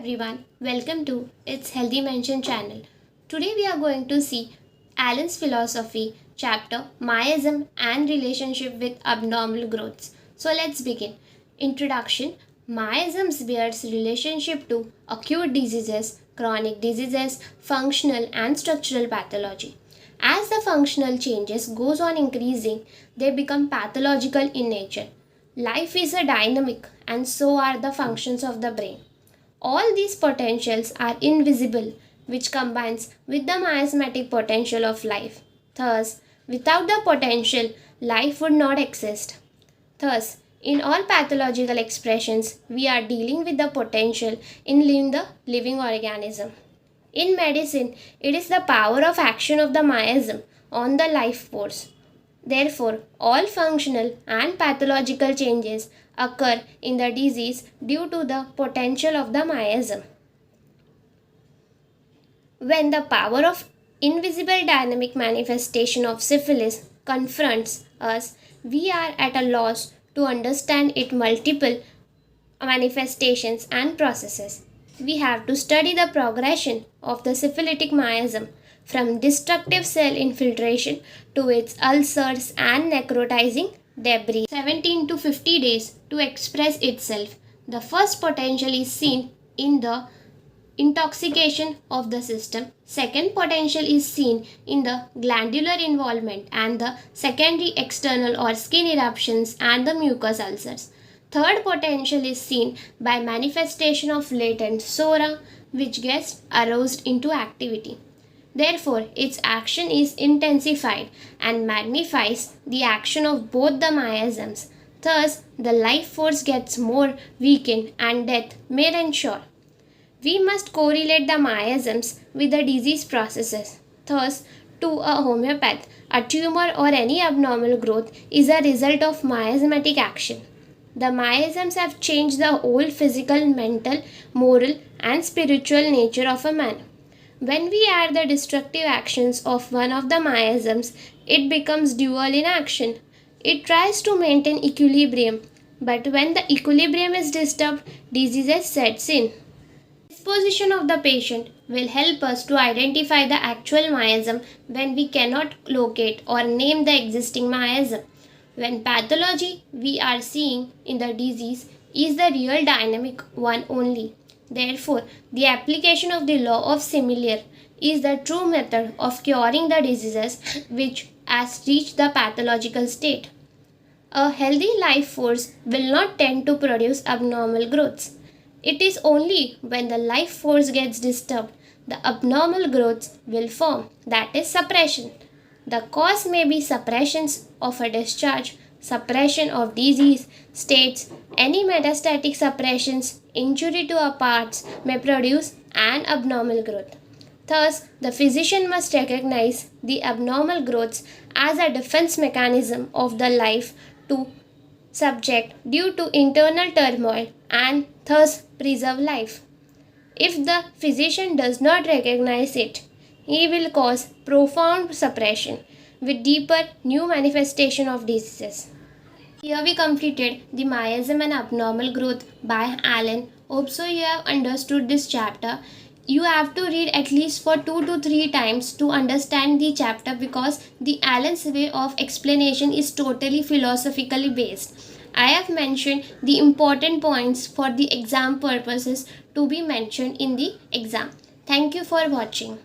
everyone, welcome to its Healthy Mention channel. Today we are going to see Allen's philosophy chapter Miasm and relationship with abnormal growths. So let's begin. Introduction. Miasms bears relationship to acute diseases, chronic diseases, functional and structural pathology. As the functional changes goes on increasing, they become pathological in nature. Life is a dynamic and so are the functions of the brain. All these potentials are invisible, which combines with the miasmatic potential of life. Thus, without the potential, life would not exist. Thus, in all pathological expressions, we are dealing with the potential in the living organism. In medicine, it is the power of action of the miasm on the life force. Therefore, all functional and pathological changes occur in the disease due to the potential of the miasm. When the power of invisible dynamic manifestation of syphilis confronts us, we are at a loss to understand its multiple manifestations and processes. We have to study the progression of the syphilitic miasm from destructive cell infiltration to its ulcers and necrotizing debris 17 to 50 days to express itself. The first potential is seen in the intoxication of the system. Second potential is seen in the glandular involvement and the secondary external or skin eruptions and the mucous ulcers. Third potential is seen by manifestation of latent sora which gets aroused into activity. Therefore, its action is intensified and magnifies the action of both the miasms. Thus, the life force gets more weakened and death may ensure. We must correlate the miasms with the disease processes. Thus, to a homeopath, a tumor or any abnormal growth is a result of miasmatic action. The miasms have changed the whole physical, mental, moral, and spiritual nature of a man. When we add the destructive actions of one of the miasms, it becomes dual in action. It tries to maintain equilibrium, but when the equilibrium is disturbed, disease sets in. Disposition of the patient will help us to identify the actual miasm when we cannot locate or name the existing miasm. When pathology we are seeing in the disease is the real dynamic one only. Therefore, the application of the law of similar is the true method of curing the diseases which has reached the pathological state. A healthy life force will not tend to produce abnormal growths. It is only when the life force gets disturbed the abnormal growths will form, that is suppression. The cause may be suppressions of a discharge, suppression of disease states, any metastatic suppressions, injury to a parts may produce an abnormal growth. Thus, the physician must recognize the abnormal growths as a defense mechanism of the life to subject due to internal turmoil and thus preserve life. If the physician does not recognize it, he will cause profound suppression with deeper new manifestation of diseases. Here we completed the miasm and abnormal growth by Allen. Hope so you have understood this chapter. You have to read at least for 2 to 3 times to understand the chapter because the Allen's way of explanation is totally philosophically based. I have mentioned the important points for the exam purposes to be mentioned in the exam. Thank you for watching.